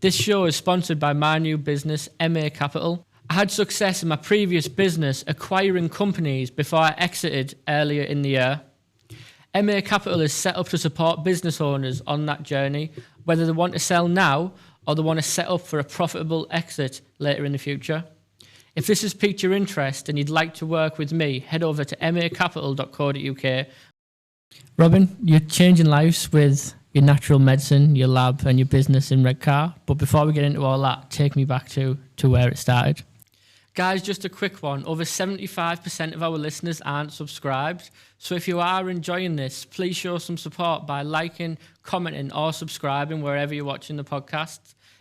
This show is sponsored by my new business, MA Capital. I had success in my previous business acquiring companies before I exited earlier in the year. MA Capital is set up to support business owners on that journey, whether they want to sell now or they want to set up for a profitable exit later in the future. If this has piqued your interest and you'd like to work with me, head over to macapital.co.uk. Robin, you're changing lives with your natural medicine, your lab and your business in Redcar. But before we get into all that, take me back to where it started. Guys, just a quick one. Over 75% of our listeners aren't subscribed. So if you are enjoying this, please show some support by liking, commenting or subscribing wherever you're watching the podcast.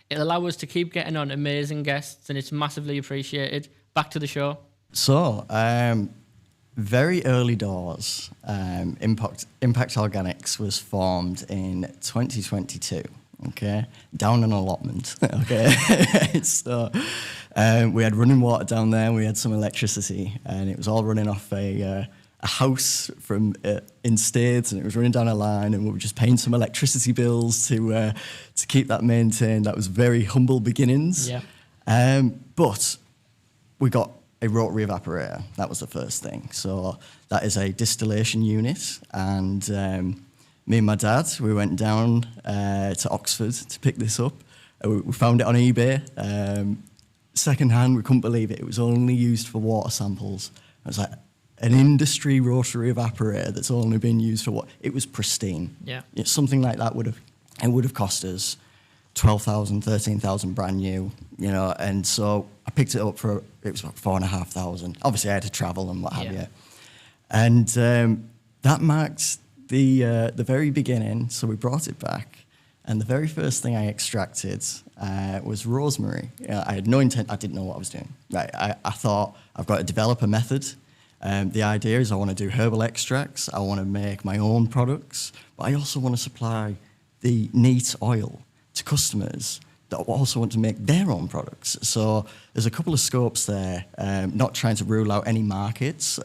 It'll allow us to keep getting on amazing guests and it's massively appreciated. Back to the show. So, very early doors, Impact Organics was formed in 2022, okay? Down an allotment, okay? So, we had running water down there, we had some electricity, and it was all running off a house from in Staithes, and it was running down a line, and we were just paying some electricity bills to keep that maintained. That was very humble beginnings. Yeah. But we got a rotary evaporator. That was the first thing. So that is a distillation unit, and me and my dad, we went down to Oxford to pick this up. We found it on eBay. Secondhand, we couldn't believe it. It was only used for water samples. I was like, an industry rotary evaporator that's only been used for what? It was pristine. Yeah. Something like that would have cost us 12,000, 13,000 brand new, you know, and so I picked it up for, it was about 4,500. Obviously I had to travel and what have you. And that marked the very beginning, so we brought it back, and the very first thing I extracted was rosemary. I had no intent, I didn't know what I was doing. Right, I thought, I've got to develop a method. The idea is I want to do herbal extracts, I want to make my own products, but I also want to supply the neat oil to customers that also want to make their own products. So there's a couple of scopes there, not trying to rule out any markets.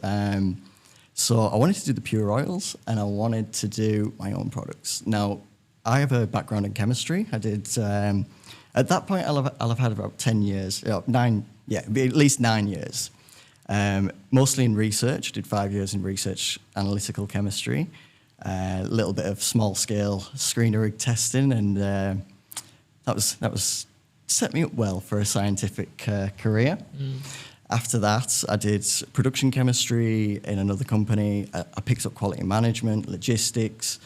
So I wanted to do the pure oils and I wanted to do my own products. Now, I have a background in chemistry. I did, at that point, I'll have had about 10 years, at least 9 years. Mostly in research, did 5 years in research analytical chemistry, a little bit of small scale screener rig testing, and that was set me up well for a scientific career. After that, I did production chemistry in another company. I picked up quality management, logistics.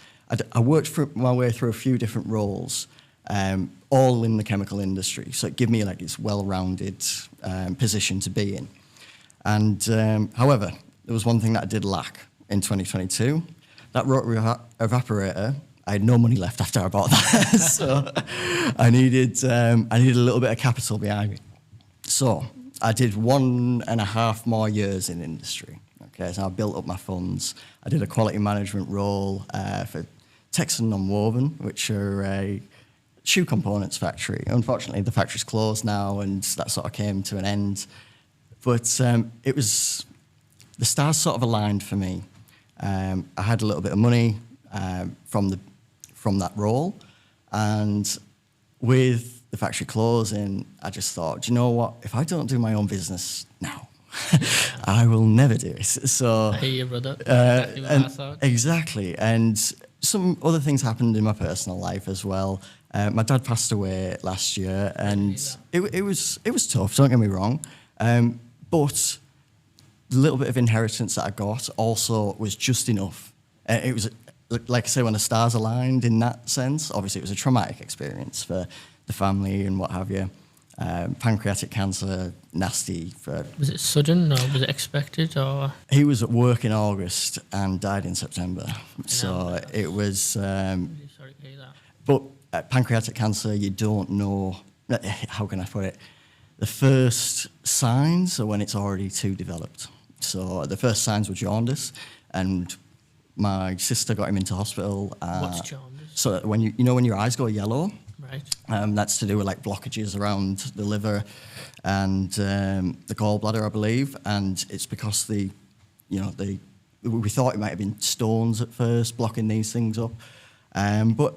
I worked my way through a few different roles, all in the chemical industry. So it gave me like this well-rounded position to be in. And however, there was one thing that I did lack in 2022. That rotary evaporator, I had no money left after I bought that, so I needed a little bit of capital behind me. So I did 1.5 more years in industry. Okay, so I built up my funds. I did a quality management role for Texan Nonwoven, which are a shoe components factory. Unfortunately, the factory's closed now, and that sort of came to an end. But it was, the stars sort of aligned for me. I had a little bit of money from that role, and with the factory closing, I just thought, do you know what? If I don't do my own business now, I will never do it. So I hear you, brother. Exactly what I thought. Exactly, and some other things happened in my personal life as well. My dad passed away last year, and it was tough. Don't get me wrong, but the little bit of inheritance that I got also was just enough. It was, like I say, when the stars aligned in that sense. Obviously, it was a traumatic experience for the family and what have you. Pancreatic cancer, nasty. Was it sudden or was it expected? Or he was at work in August and died in September. So it was. Really sorry to hear that. But pancreatic cancer, you don't know. How can I put it? The first signs are when it's already too developed. So the first signs were jaundice, and my sister got him into hospital. What's jaundice? So when when your eyes go yellow, right? That's to do with like blockages around the liver and the gallbladder, I believe. And it's because we thought it might have been stones at first blocking these things up, but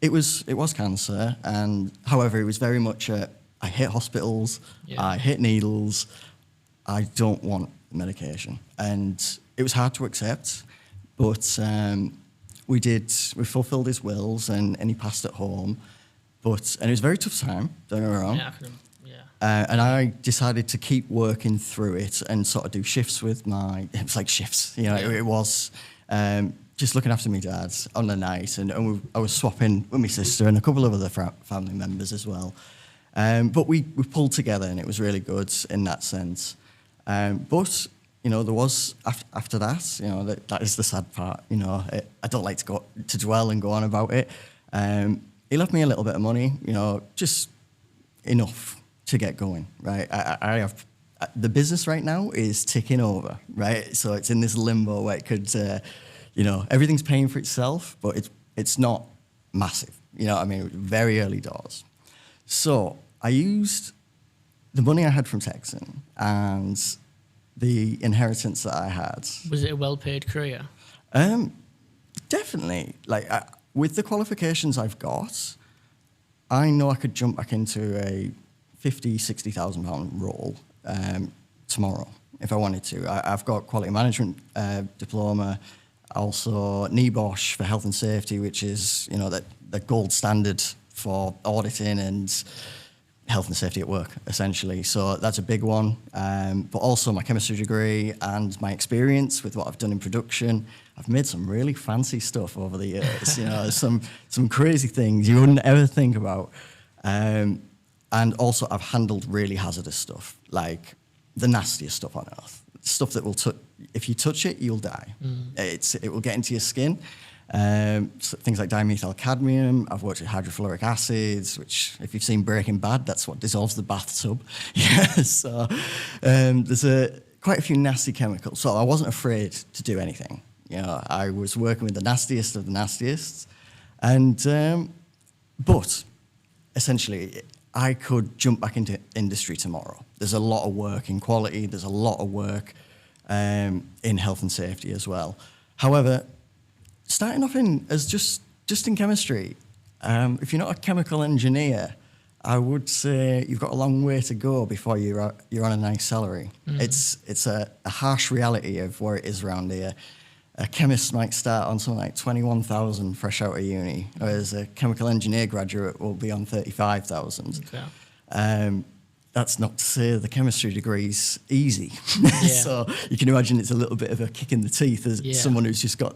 it was cancer, and however, it was very much I hate hospitals, Yeah. I hate needles, I don't want medication, and it was hard to accept, but we fulfilled his wills, and he passed at home, and it was a very tough time. Don't get me wrong. Yeah, yeah. And I decided to keep working through it and sort of do shifts with it was like shifts, you know, Yeah. it was just looking after my dad on the night. And I was swapping with my sister and a couple of other family members as well. But we pulled together, and it was really good in that sense. But, you know, there was, after that, you know, that is the sad part, you know. I don't like to dwell and go on about it. He left me a little bit of money, you know, just enough to get going, right? I have the business right now is ticking over, right? So it's in this limbo where it could, you know, everything's paying for itself, but it's not massive. You know what I mean? Very early doors. So I used the money I had from Texan and the inheritance that I had. Was it a well-paid career? Definitely. Like, with the qualifications I've got, I know I could jump back into a 50, 60,000 pound role tomorrow if I wanted to. I've got quality management diploma, also NEBOSH for health and safety, which is, you know, the gold standard for auditing and health and safety at work, essentially. So that's a big one. But also my chemistry degree and my experience with what I've done in production. I've made some really fancy stuff over the years, you know, some crazy things you wouldn't ever think about. And also I've handled really hazardous stuff, like the nastiest stuff on earth. Stuff that will, if you touch it, you'll die. It will get into your skin. So things like dimethyl cadmium. I've worked with hydrofluoric acids, which, if you've seen Breaking Bad, that's what dissolves the bathtub. Yeah, so there's quite a few nasty chemicals. So I wasn't afraid to do anything. You know, I was working with the nastiest of the nastiest, and but essentially, I could jump back into industry tomorrow. There's a lot of work in quality. There's a lot of work in health and safety as well. However, starting off as just in chemistry, if you're not a chemical engineer, I would say you've got a long way to go before you're on a nice salary. It's a harsh reality of where it is around here. A chemist might start on something like 21,000 fresh out of uni, whereas a chemical engineer graduate will be on 35,000. Okay. That's not to say the chemistry degree's easy. Yeah. So you can imagine it's a little bit of a kick in the teeth as someone who's just got,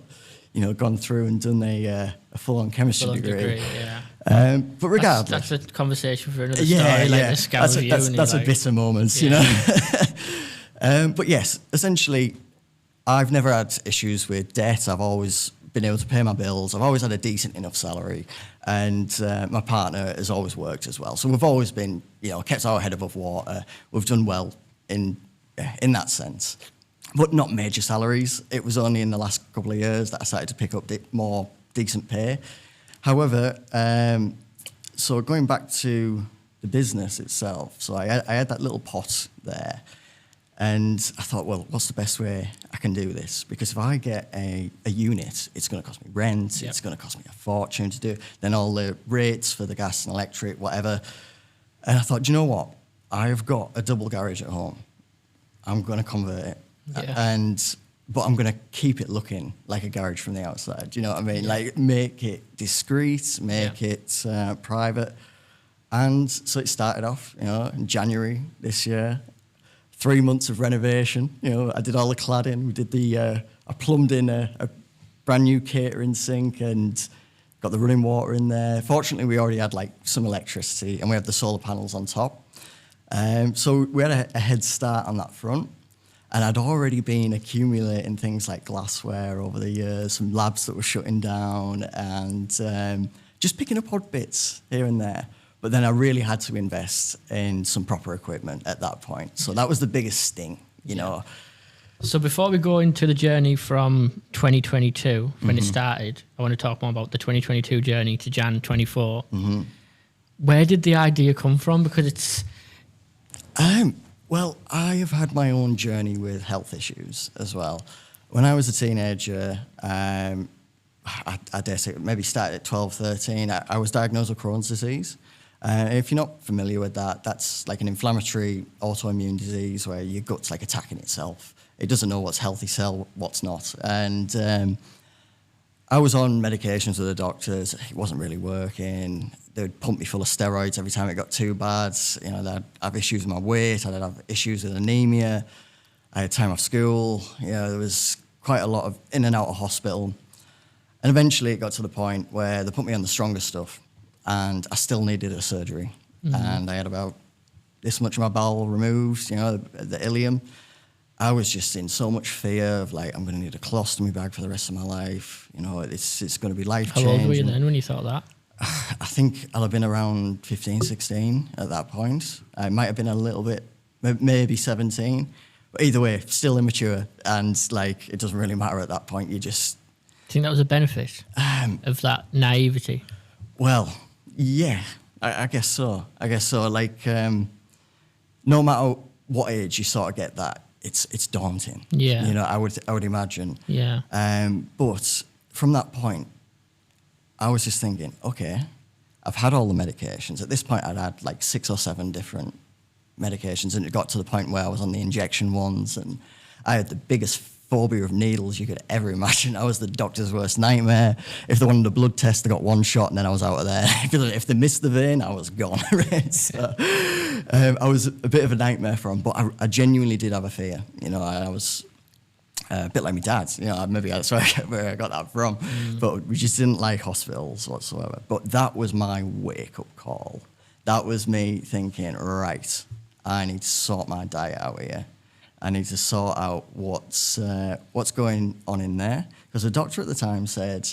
you know, gone through and done a full-on chemistry degree. Yeah. But regardless, that's a conversation for another story. That's a bitter moment, you know. But yes, essentially, I've never had issues with debt. I've always been able to pay my bills. I've always had a decent enough salary, and my partner has always worked as well. So we've always been, you know, kept our head above water. We've done well in that sense, but not major salaries. It was only in the last couple of years that I started to pick up more decent pay. However, so going back to the business itself, so I had that little pot there. And I thought, well, what's the best way I can do this? Because if I get a unit, it's going to cost me rent, it's going to cost me a fortune to do, then all the rates for the gas and electric, whatever. And I thought, do you know what? I've got a double garage at home. I'm going to convert it. Yeah. But I'm going to keep it looking like a garage from the outside. Do you know what I mean? Like, make it discreet, make it private. And so it started off, you know, in January this year. 3 months of renovation. You know, I did all the cladding. We did I plumbed in a brand new catering sink and got the running water in there. Fortunately, we already had like some electricity, and we had the solar panels on top. So we had a head start on that front. And I'd already been accumulating things like glassware over the years, some labs that were shutting down, and just picking up odd bits here and there. But then I really had to invest in some proper equipment at that point. So that was the biggest sting, you know. So before we go into the journey from 2022, when it started, I want to talk more about the 2022 journey to Jan 24. Where did the idea come from? Because it's... Well, I have had my own journey with health issues as well. When I was a teenager, I dare say, maybe started at 12, 13. I was diagnosed with Crohn's disease. If you're not familiar with that, that's like an inflammatory autoimmune disease where your gut's like attacking itself. It doesn't know what's healthy cell, what's not. And I was on medications with the doctors. It wasn't really working. They would pump me full of steroids every time it got too bad. You know, I'd have issues with my weight. I'd have issues with anemia. I had time off school. You know, there was quite a lot of in and out of hospital. And eventually it got to the point where they put me on the stronger stuff and I still needed a surgery. Mm-hmm. And I had about this much of my bowel removed, you know, the ileum. I was just in so much fear of like, I'm going to need a colostomy bag for the rest of my life. You know, it's going to be life-changing. How old were you then when you thought that? I think I'll have been around 15, 16 at that point. I might have been a little bit, maybe 17. But either way, still immature. And like, it doesn't really matter at that point. You just... Do you think that was a benefit of that naivety? Well, yeah, I guess so. Like, no matter what age you sort of get that, it's daunting. Yeah. You know, I would imagine. Yeah. But from that point, I was just thinking, okay, I've had all the medications. At this point, I'd had like 6 or 7 different medications, and it got to the point where I was on the injection ones, and I had the biggest phobia of needles you could ever imagine. I was the doctor's worst nightmare. If they wanted a blood test, they got one shot and then I was out of there. If they missed the vein, I was gone. So, I was a bit of a nightmare for them, but I genuinely did have a fear. You know, I was a bit like my dad. You know, maybe that's where I got that from. But we just didn't like hospitals whatsoever. But that was my wake-up call. That was me thinking, right, I need to sort my diet out here. I need to sort out what's going on in there. Because the doctor at the time said,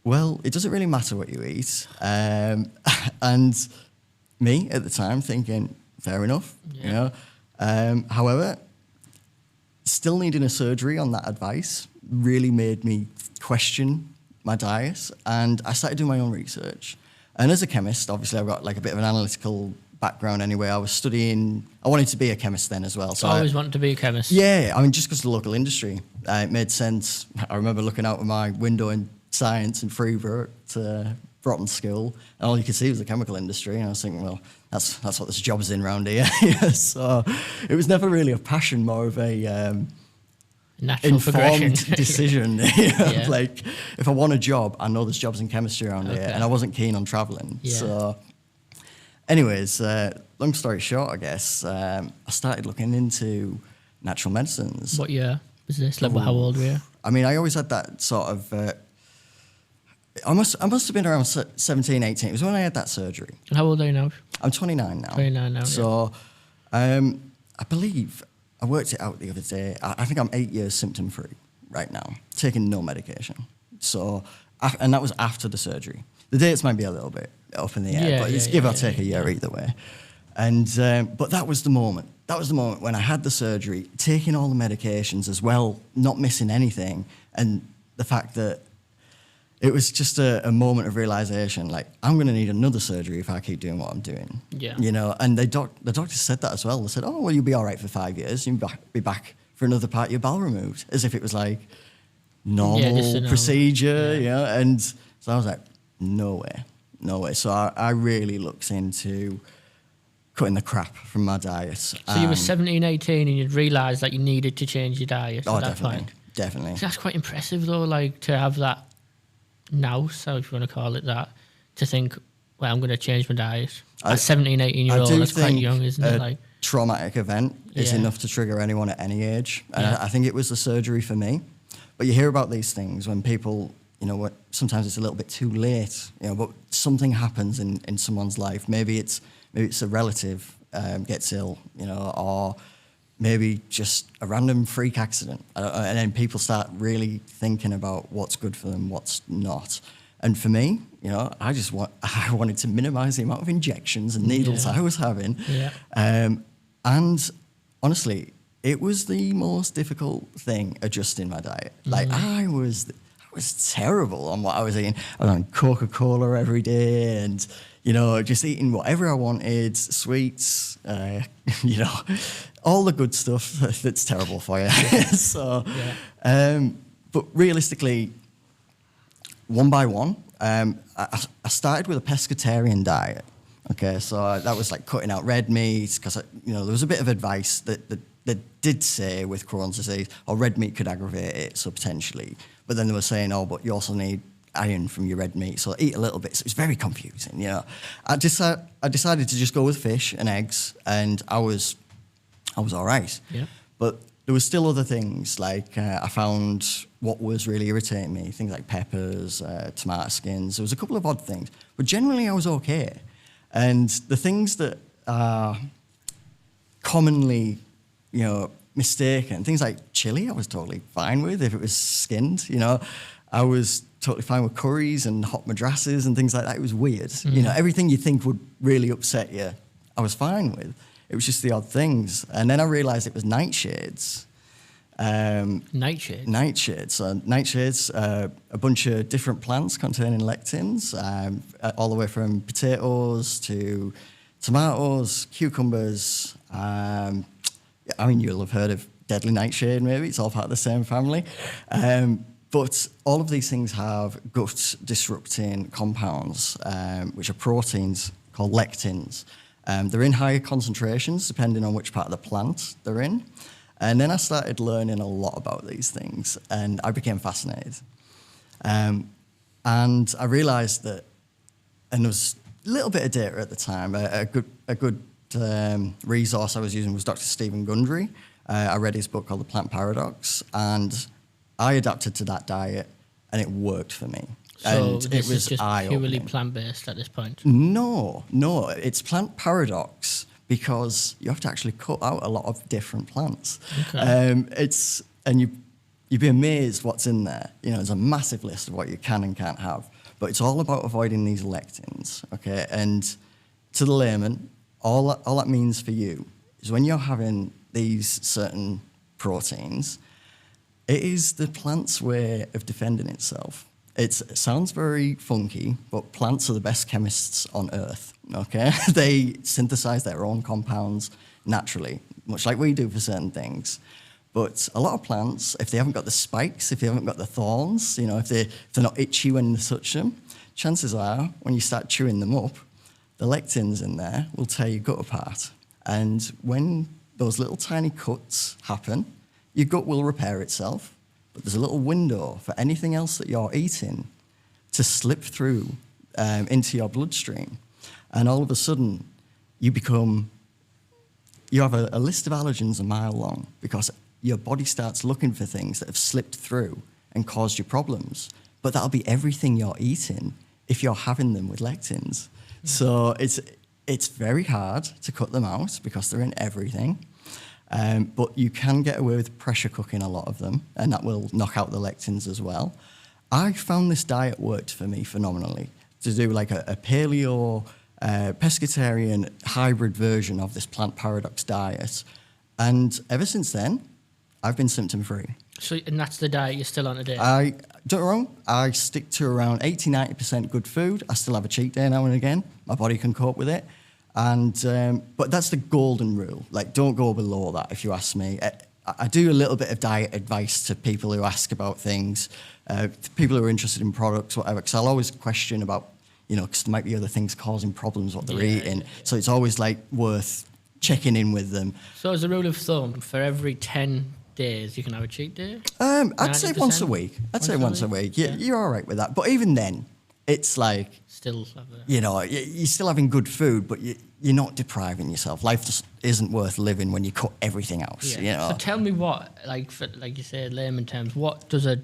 well, it doesn't really matter what you eat. And me at the time thinking, fair enough, you know. However, still needing a surgery on that advice really made me question my diet. And I started doing my own research. And as a chemist, obviously I've got like a bit of an analytical background anyway. I wanted to be a chemist then as well. So I always wanted to be a chemist. Yeah, I mean, just because of the local industry, it made sense. I remember looking out of my window in science in Freeborough to Broughton School, and all you could see was the chemical industry. And I was thinking, well, that's what this job's in round here. So it was never really a passion, more of a natural informed progression. decision. Yeah. Like, if I want a job, I know there's jobs in chemistry around here, and I wasn't keen on travelling. Yeah. So anyways, long story short, I guess, I started looking into natural medicines. What year was this? Like, how old were you? I mean, I always had that sort of... I must have been around 17, 18. It was when I had that surgery. And how old are you now? I'm 29 now. 29 now, So, I believe, I worked it out the other day, I think I'm 8 years symptom-free right now, taking no medication. So, and that was after the surgery. The dates might be a little bit up in the air, but it's give or take a year either way. And but that was the moment. That was the moment when I had the surgery, taking all the medications as well, not missing anything, and the fact that it was just a moment of realization, like, I'm going to need another surgery if I keep doing what I'm doing. Yeah. You know, and the doctor said that as well. They said, oh, well, you'll be all right for 5 years. You'll be back for another part of your bowel removed, as if it was like normal procedure, you know. And so I was like, no way. So I really looked into cutting the crap from my diet. So you were 17, 18 and you'd realised that you needed to change your diet at that point? Definitely. So that's quite impressive though, like, to have that nous, if you want to call it that, to think, well, I'm going to change my diet. At 17, 18-year-old, that's quite young, isn't it? Like, traumatic event is enough to trigger anyone at any age. And I think it was the surgery for me. But you hear about these things when people, you know, sometimes it's a little bit too late, you know, but something happens in someone's life. Maybe it's a relative gets ill, you know, or maybe just a random freak accident. And then people start really thinking about what's good for them, what's not. And for me, you know, I wanted to minimize the amount of injections and needles I was having. Yeah. And honestly, it was the most difficult thing adjusting my diet. Like, I was terrible on what I was eating. I was on Coca-Cola every day and, you know, just eating whatever I wanted, sweets, you know, all the good stuff that's terrible for you. So, but realistically, one by one. I started with a pescatarian diet. Okay, so that was like cutting out red meat because there was a bit of advice that did say with Crohn's disease, red meat could aggravate it, so potentially. But then they were saying, but you also need iron from your red meat, so eat a little bit. So it's very confusing, I decided to just go with fish and eggs, and I was all right. Yeah. But there was still other things, like I found what was really irritating me, things like peppers, tomato skins. There was a couple of odd things, but generally I was okay. And the things that are commonly, mistaken, things like chili, I was totally fine with if it was skinned, I was totally fine with curries and hot madrasses and things like that. It was weird. Everything you think would really upset you, I was fine with. It was just the odd things. And then I realized it was nightshades. Nightshades? Nightshades. So nightshades, a bunch of different plants containing lectins, all the way from potatoes to tomatoes, cucumbers. You'll have heard of deadly nightshade, maybe. It's all part of the same family. But all of these things have gut-disrupting compounds, which are proteins called lectins. They're in higher concentrations, depending on which part of the plant they're in. And then I started learning a lot about these things, and I became fascinated. And I realized that, and there was a little bit of data at the time, a good resource I was using was Dr. Stephen Gundry. I read his book called The Plant Paradox, and I adapted to that diet, and it worked for me. So and this it was is just eye-opening. purely plant-based at this point? No, it's Plant Paradox because you have to actually cut out a lot of different plants. Okay. You'd be amazed what's in there. There's a massive list of what you can and can't have, but it's all about avoiding these lectins, okay? And to the layman, all that means for you is when you're having these certain proteins, it is the plant's way of defending itself. It sounds very funky, but plants are the best chemists on Earth, okay? They synthesize their own compounds naturally, much like we do for certain things. But a lot of plants, if they haven't got the spikes, if they haven't got the thorns, if they're not itchy when you touch them, chances are, when you start chewing them up, the lectins in there will tear your gut apart. And when those little tiny cuts happen, your gut will repair itself, but there's a little window for anything else that you're eating to slip through into your bloodstream. And all of a sudden, you have a list of allergens a mile long because your body starts looking for things that have slipped through and caused you problems. But that'll be everything you're eating if you're having them with lectins. So it's very hard to cut them out because they're in everything. But you can get away with pressure cooking a lot of them, and that will knock out the lectins as well. I found this diet worked for me phenomenally, to do like a paleo, pescatarian hybrid version of this Plant Paradox diet. And ever since then, I've been symptom-free. So, and that's the diet you're still on today? Don't get me wrong, I stick to around 80-90% good food. I still have a cheat day now and again. My body can cope with it. And but that's the golden rule. Like, don't go below that, if you ask me. I do a little bit of diet advice to people who ask about things, people who are interested in products, whatever, because I'll always question about, because there might be other things causing problems, what they're eating. So it's always, like, worth checking in with them. So as a rule of thumb, for every 10 days, you can have a cheat day? I'd say once a week. Once a week. You're all right with that. But even then, it's like... Still have you're still having good food, but you're not depriving yourself. Life just isn't worth living when you cut everything else. So tell me what, like you said, layman terms, what does a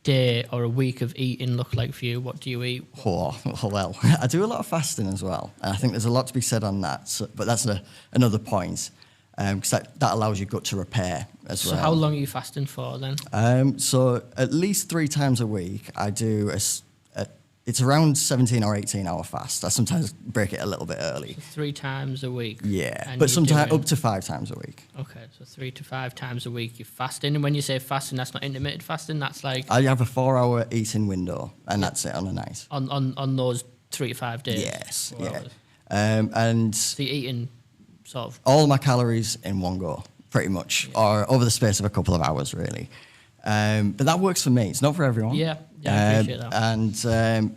day or a week of eating look like for you? What do you eat? Well, I do a lot of fasting as well, and I think there's a lot to be said on that. So, but that's another point, because that allows your gut to repair as well. So how long are you fasting for then? So at least 3 times a week, I do it's around 17 or 18 hour fast. I sometimes break it a little bit early. So 3 times a week? Yeah, and but sometimes up to 5 times a week. Okay, so 3 to 5 times a week you're fasting. And when you say fasting, that's not intermittent fasting, that's like... I have a 4-hour eating window, and that's it on a night. On those 3 to 5 days? Yes, 4 yeah. hours. And... So you're eating sort of... all my calories in one go, pretty much, or over the space of a couple of hours, really. But that works for me. It's not for everyone. Yeah, I appreciate that. And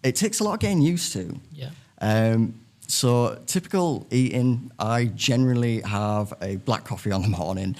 it takes a lot of getting used to. Yeah. So typical eating, I generally have a black coffee on the morning,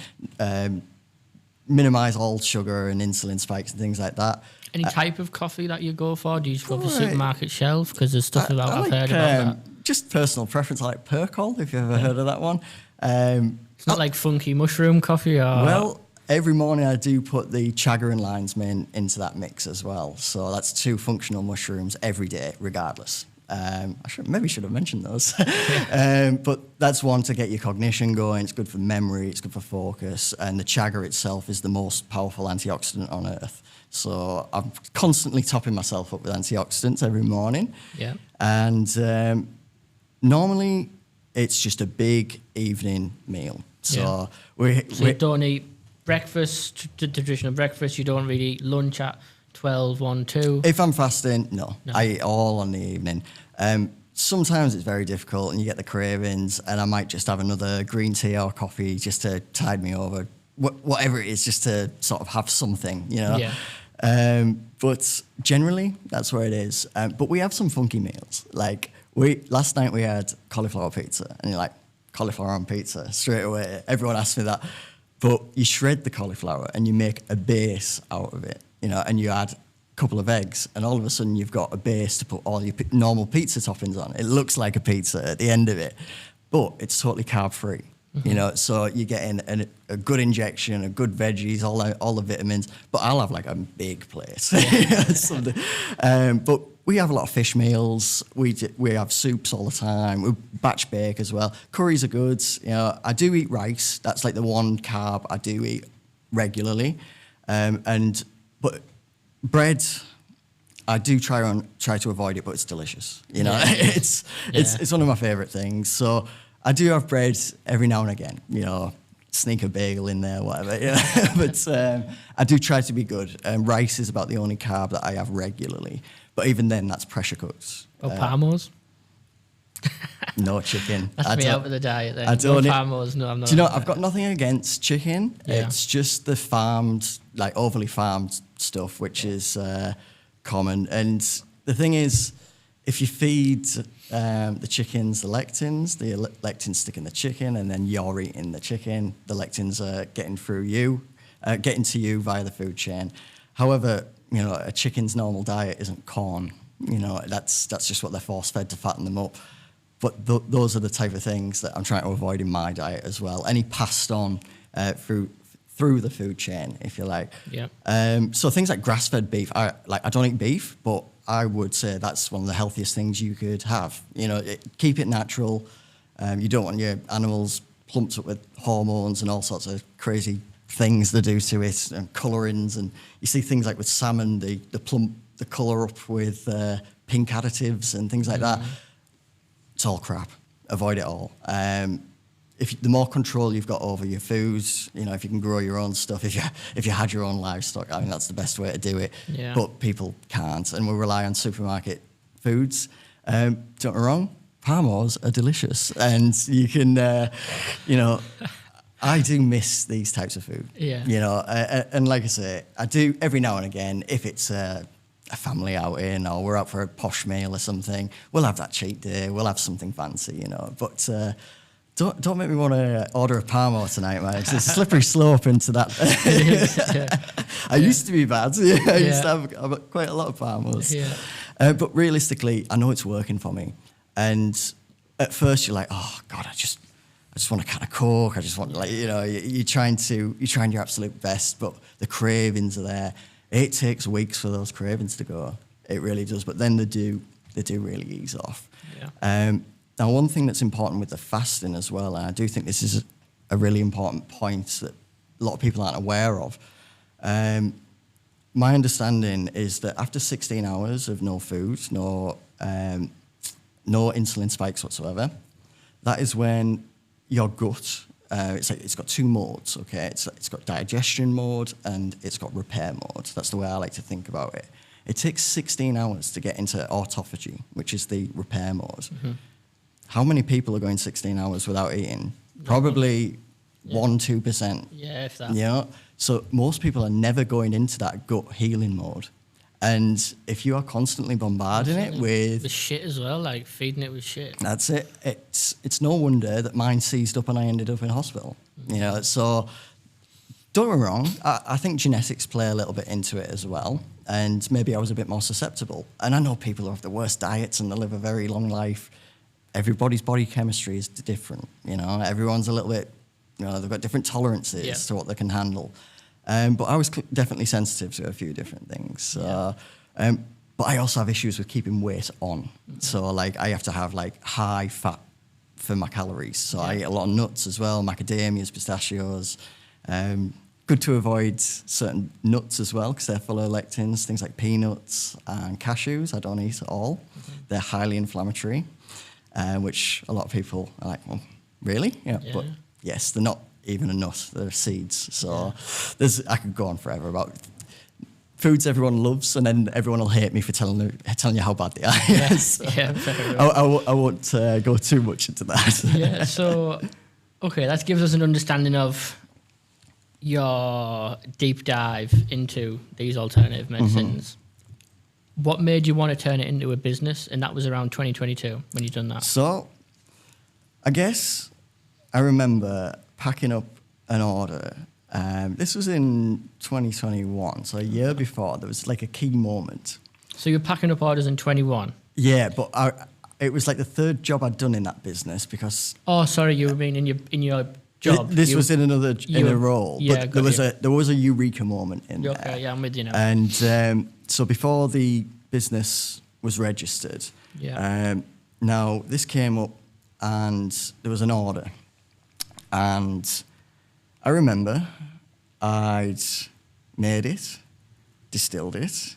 minimize all sugar and insulin spikes and things like that. Any type of coffee that you go for? Do you just go for the Right. supermarket shelf? Because there's stuff I've like, heard about that. Just personal preference. I like Percol, if you've ever heard of that one. It's not like funky mushroom coffee or... Well, every morning I do put the chaga and lion's mane into that mix as well. So that's 2 functional mushrooms every day, regardless. I maybe should have mentioned those. But that's one to get your cognition going. It's good for memory. It's good for focus. And the chaga itself is the most powerful antioxidant on earth. So I'm constantly topping myself up with antioxidants every morning. Yeah. And normally it's just a big evening meal. So you don't eat breakfast, traditional breakfast. You don't really eat lunch at 12, 1, 2. If I'm fasting, no. I eat all on the evening. Sometimes it's very difficult and you get the cravings, and I might just have another green tea or coffee just to tide me over, whatever it is, just to sort of have something, you know. Yeah. But generally, that's where it is. But we have some funky meals. Like last night we had cauliflower pizza, and you're like, cauliflower on pizza straight away. Everyone asks me that. But you shred the cauliflower and you make a base out of it, you know, and you add a couple of eggs, and all of a sudden you've got a base to put all your normal pizza toppings on. It looks like a pizza at the end of it, but it's totally carb free. You know, so you're getting a good injection, a good veggies, all the vitamins. But I'll have like a big plate. But we have a lot of fish meals. We have soups all the time. We batch bake as well. Curries are good. You know, I do eat rice. That's like the one carb I do eat regularly. But bread, I do try to avoid it, but it's delicious. You know, it's one of my favorite things. So I do have bread every now and again, you know, sneak a bagel in there, whatever. You know? But I do try to be good. Rice is about the only carb that I have regularly. But even then, that's pressure cooked. Oh, Parmos? No chicken. That's me out with the diet then. I don't no Parmos, no, I'm not. Do you know, I've got nothing against chicken. Yeah. It's just the farmed, like overly farmed stuff, which is common. And the thing is, if you feed the chickens the lectins stick in the chicken, and then you're eating the chicken, the lectins are getting to you via the food chain. However, you know, a chicken's normal diet isn't corn. You know, that's just what they're force-fed to fatten them up. But those are the type of things that I'm trying to avoid in my diet as well. Any passed on through the food chain, if you like. Yeah. So things like grass-fed beef. I don't eat beef, but I would say that's one of the healthiest things you could have. You know, keep it natural. You don't want your animals plumped up with hormones and all sorts of crazy things they do to it, and colourings. And you see things like with salmon, they plump the colour up with pink additives and things like that. It's all crap. Avoid it all. The more control you've got over your foods, you know, if you can grow your own stuff, if you had your own livestock, I mean, that's the best way to do it. Yeah. But people can't, and we rely on supermarket foods. Don't get me wrong, Parmos are delicious, and you can, you know, I do miss these types of food. Yeah. You know, and like I say, I do every now and again, if it's a family outing or we're out for a posh meal or something, we'll have that cheat day, we'll have something fancy, you know. But don't make me want to order a Parmo tonight, man. It's a slippery slope into that. I used to be bad. I used to have quite a lot of Parmos. Yeah. But realistically, I know it's working for me. And at first you're like, oh God, I just want a can of Coke. I just want, like, you know, you're trying your absolute best, but the cravings are there. It takes weeks for those cravings to go. It really does. But then they do really ease off. Yeah. Now, one thing that's important with the fasting as well, and I do think this is a really important point that a lot of people aren't aware of. My understanding is that after 16 hours of no food, no insulin spikes whatsoever, that is when your gut, it's got 2 modes, okay? It's got digestion mode and it's got repair mode. That's the way I like to think about it. It takes 16 hours to get into autophagy, which is the repair mode. Mm-hmm. How many people are going 16 hours without eating? Probably 1-2%. Yeah, if that. You know, so most people are never going into that gut healing mode. And if you are constantly bombarding it With shit as well, like feeding it with shit. that's it. It's no wonder that mine seized up and I ended up in hospital. You know, so don't get me wrong. I think genetics play a little bit into it as well, and maybe I was a bit more susceptible. And I know people who have the worst diets and they live a very long life. Everybody's body chemistry is different. You know, everyone's a little bit. You know, they've got different tolerances to what they can handle. But I was definitely sensitive to a few different things. But I also have issues with keeping weight on. So, like, I have to have, like, high fat for my calories. So I eat a lot of nuts as well, macadamias, pistachios. Good to avoid certain nuts as well because they're full of lectins, things like peanuts and cashews. I don't eat at all. They're highly inflammatory, which a lot of people are like, well, really? Yeah. But yes, they're not even a nut, they're seeds. So I could go on forever about foods everyone loves, and then everyone will hate me for telling you how bad they are. I won't go too much into that. So, okay, that gives us an understanding of your deep dive into these alternative medicines. What made you want to turn it into a business? And that was around 2022 when you done that. So, I guess I remember packing up an order. This was in 2021, so a year before. There was like a key moment. So you're packing up orders in 21? Yeah, but it was like the third job I'd done in that business because. Oh, sorry, you mean in your job? This was in a role. Yeah, but there was a eureka moment in there. Okay, yeah, I'm with you now. And so before the business was registered, now this came up and there was an order. And I remember I'd made it, distilled it,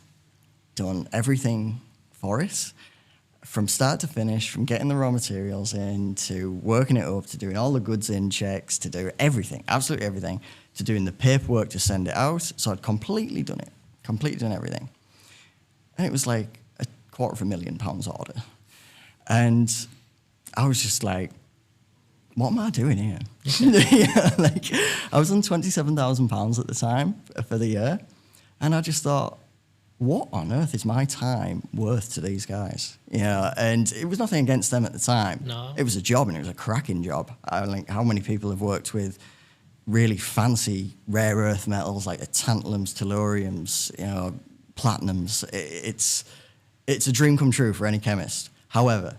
done everything for it, from start to finish, from getting the raw materials in, to working it up, to doing all the goods in checks, to do everything, absolutely everything, to doing the paperwork to send it out. So I'd completely done everything. And it was like £250,000 order. And I was just like, what am I doing here? Like, I was on £27,000 at the time for the year. And I just thought, what on earth is my time worth to these guys? You know, and it was nothing against them at the time. No. It was a job, and it was a cracking job. I think how many people have worked with really fancy rare earth metals like the tantalums, telluriums, you know, platinums. It's a dream come true for any chemist. However,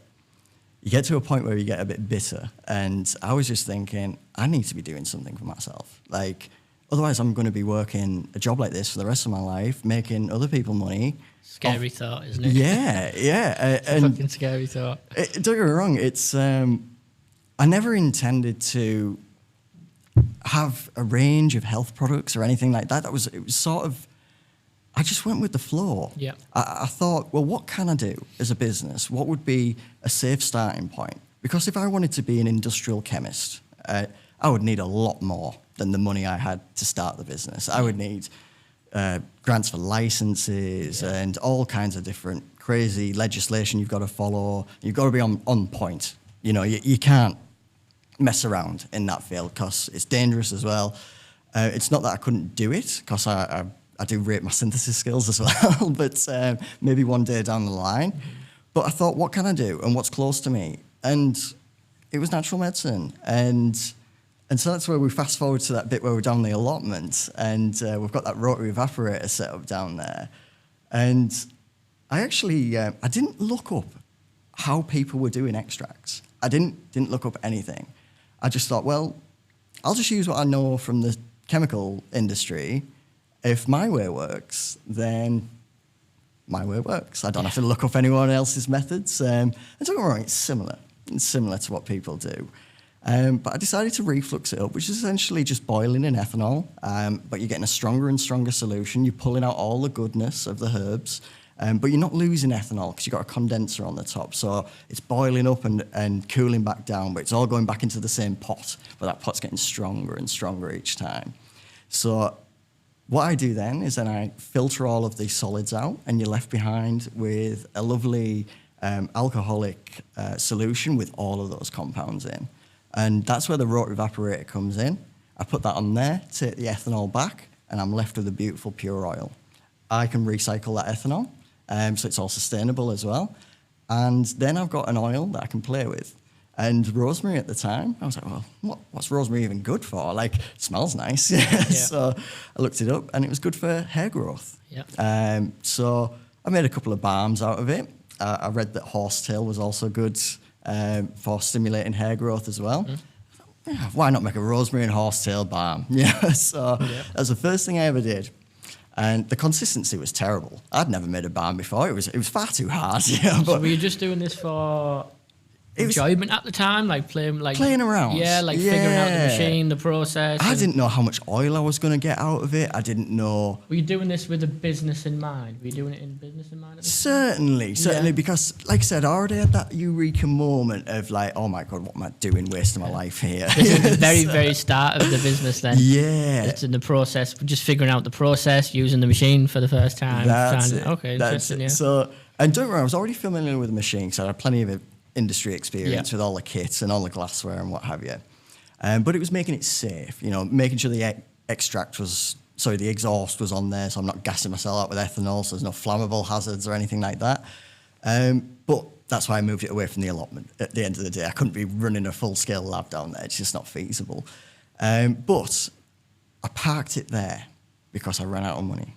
you get to a point where you get a bit bitter, and I was just thinking, I need to be doing something for myself. Like, otherwise I'm going to be working a job like this for the rest of my life, making other people money. Scary thought, isn't it? Yeah. Fucking scary thought. Don't get me wrong, it's I never intended to have a range of health products or anything like that. It was sort of, I just went with the flow. Yeah. I thought, well, what can I do as a business? What would be a safe starting point? Because if I wanted to be an industrial chemist, I would need a lot more than the money I had to start the business. I would need grants for licenses and all kinds of different crazy legislation you've got to follow. You've got to be on point. You know, you can't mess around in that field because it's dangerous as well. It's not that I couldn't do it, because I do rate my synthesis skills as well, but maybe one day down the line. But I thought, what can I do and what's close to me? And it was natural medicine. And so that's where we fast forward to that bit where we're down the allotment, and we've got that rotary evaporator set up down there. And I actually, I didn't look up how people were doing extracts. I didn't look up anything. I just thought, well, I'll just use what I know from the chemical industry. If my way works, then my way works. I don't have to look up anyone else's methods. And don't get me wrong, it's similar. It's similar to what people do. But I decided to reflux it up, which is essentially just boiling in ethanol, but you're getting a stronger and stronger solution. You're pulling out all the goodness of the herbs, but you're not losing ethanol because you've got a condenser on the top. So it's boiling up and cooling back down, but it's all going back into the same pot, but that pot's getting stronger and stronger each time. So what I do then is I filter all of these solids out, and you're left behind with a lovely alcoholic solution with all of those compounds in. And that's where the rotary evaporator comes in. I put that on there, take the ethanol back, and I'm left with a beautiful pure oil. I can recycle that ethanol, so it's all sustainable as well. And then I've got an oil that I can play with. And rosemary at the time, I was like, well, what's rosemary even good for? Like, it smells nice. So I looked it up, and it was good for hair growth. So I made a couple of balms out of it. I read that horsetail was also good for stimulating hair growth as well. Yeah, why not make a rosemary and horsetail balm? So that was the first thing I ever did. And the consistency was terrible. I'd never made a balm before. It was far too hard. But so were you just doing this for enjoyment at the time, playing around? Figuring out the machine, the process. I didn't know how much oil I was going to get out of it. I didn't know. Were you doing this with a business in mind? Were you doing it in business in mind? At Certainly, because, like I said, I already had that eureka moment of like, oh my God, what am I doing, wasting my life here? This is the very, very start of the business then. It's in the process, just figuring out the process, using the machine for the first time. That's it. Okay, interesting. So, and don't worry, I was already familiar with the machine, because I had plenty of industry experience with all the kits and all the glassware and what have you. But it was making it safe, making sure the the exhaust was on there, so I'm not gassing myself out with ethanol, so there's no flammable hazards or anything like that. But that's why I moved it away from the allotment at the end of the day. I couldn't be running a full-scale lab down there. It's just not feasible. But I parked it there because I ran out of money.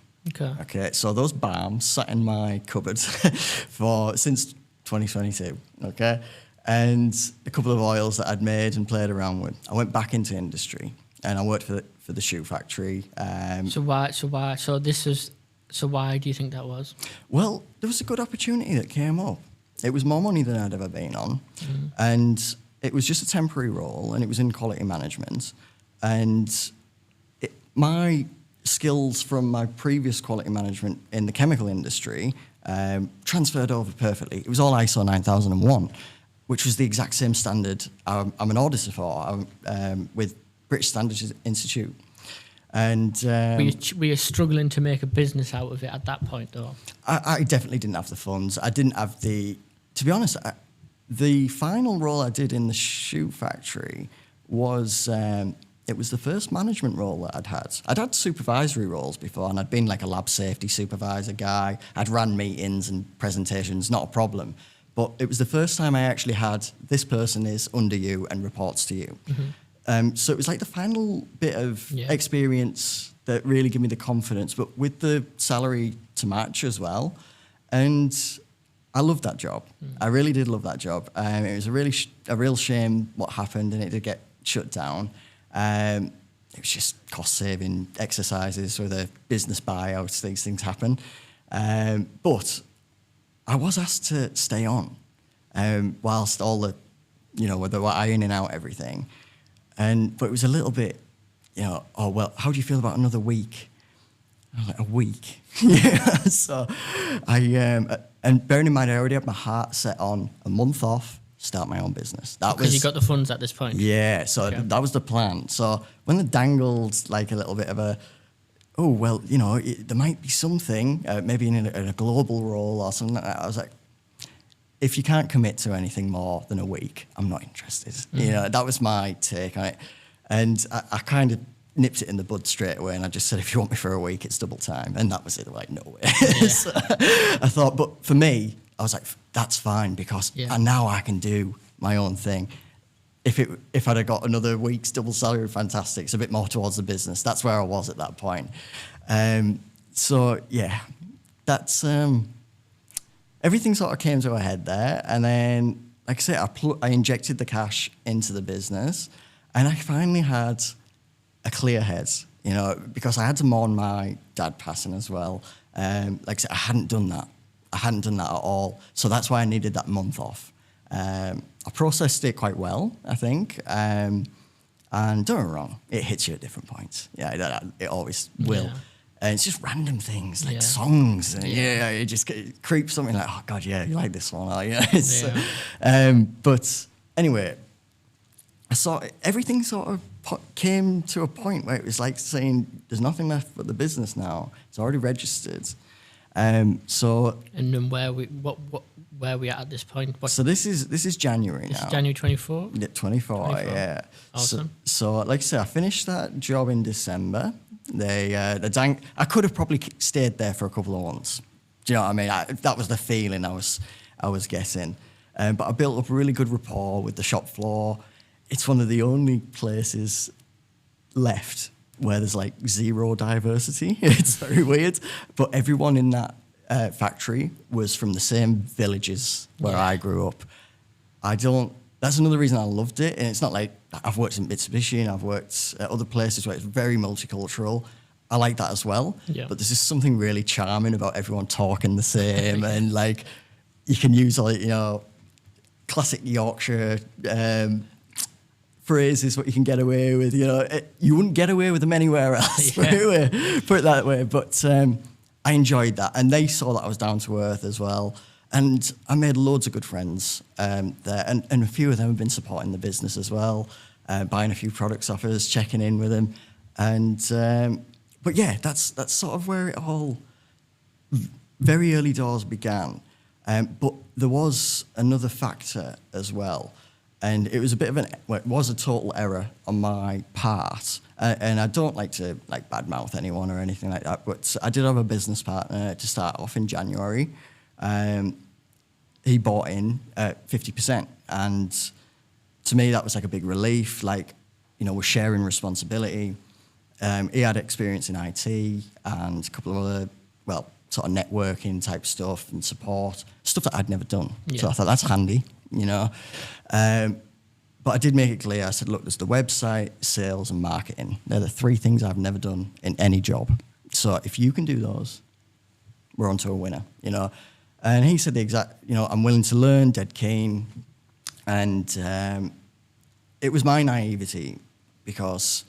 Okay. So those balms sat in my cupboard since 2022, okay? And a couple of oils that I'd made and played around with. I went back into industry, and I worked for the shoe factory. So why do you think that was? Well, there was a good opportunity that came up. It was more money than I'd ever been on, and it was just a temporary role, and it was in quality management. And my skills from my previous quality management in the chemical industry transferred over perfectly. It was all ISO 9001, which was the exact same standard I'm an auditor for with British Standards Institute. And were you struggling to make a business out of it at that point, though? I definitely didn't have the funds. I didn't have to be honest, the final role I did in the shoe factory was it was the first management role that I'd had. I'd had supervisory roles before, and I'd been like a lab safety supervisor guy. I'd ran meetings and presentations, not a problem. But it was the first time I actually had, this person is under you and reports to you. So it was like the final bit of experience that really gave me the confidence, but with the salary to match as well. And I loved that job. I really did love that job. It was a real shame what happened, and it did get shut down. It was just cost-saving exercises with a business buyouts, these things happen. But I was asked to stay on whilst all the, they were ironing out everything. But it was a little bit, oh, well, how do you feel about another week? I was like, a week? So and bearing in mind, I already had my heart set on a month off, start my own business. Because you got the funds at this point. Yeah, so that was the plan. So when they dangled like a little bit of a, oh, well, there might be something, maybe in a global role or something like that, I was like, if you can't commit to anything more than a week, I'm not interested. That was my take on it. And I kind of nipped it in the bud straight away, and I just said, if you want me for a week, it's double time. And that was it, like, no way. So I thought, but for me, I was like, that's fine, because now I can do my own thing. If I'd have got another week's double salary, fantastic. It's a bit more towards the business. That's where I was at that point. So, yeah, that's... everything sort of came to a head there. And then, like I say, I injected the cash into the business, and I finally had a clear head, because I had to mourn my dad passing as well. Like I said, I hadn't done that. I hadn't done that at all. So that's why I needed that month off. I processed it quite well, I think. And don't get me wrong, it hits you at different points. Yeah, it always will. Yeah. And it's just random things like songs. And it just creeps something like, oh, God, yeah, you like this one. Oh, yeah. But anyway, I saw everything sort of came to a point where it was like saying, there's nothing left but the business now. It's already registered. And then where are we at this point? So this is January This now. is January 24? Yeah, 24, 24. yeah. Awesome. So, like I said, I finished that job in December. I could have probably stayed there for a couple of months. Do you know what I mean? That was the feeling I was getting. But I built up a really good rapport with the shop floor. It's one of the only places left where there's like zero diversity. It's very weird. But everyone in that factory was from the same villages where I grew up. That's another reason I loved it. And it's not like I've worked in Mitsubishi and I've worked at other places where it's very multicultural. I like that as well. Yeah. But there's just something really charming about everyone talking the same and like you can use like, classic Yorkshire phrases what you can get away with. You wouldn't get away with them anywhere else. Put it that way. But I enjoyed that, and they saw that I was down to earth as well. And I made loads of good friends there, and a few of them have been supporting the business as well, buying a few products off us, checking in with them, and but yeah, that's sort of where it all very early doors began. But there was another factor as well, and it was a bit of it was a total error on my part. And I don't like to badmouth anyone or anything like that, but I did have a business partner to start off in January. He bought in 50%, and to me that was like a big relief. We're sharing responsibility. He had experience in IT and a couple of other, sort of networking type stuff and stuff that I'd never done. Yeah. So I thought that's handy, But I did make it clear. I said, look, there's the website, sales, and marketing. They're the three things I've never done in any job. So if you can do those, we're on to a winner, And he said the exact, I'm willing to learn, dead keen. And it was my naivety because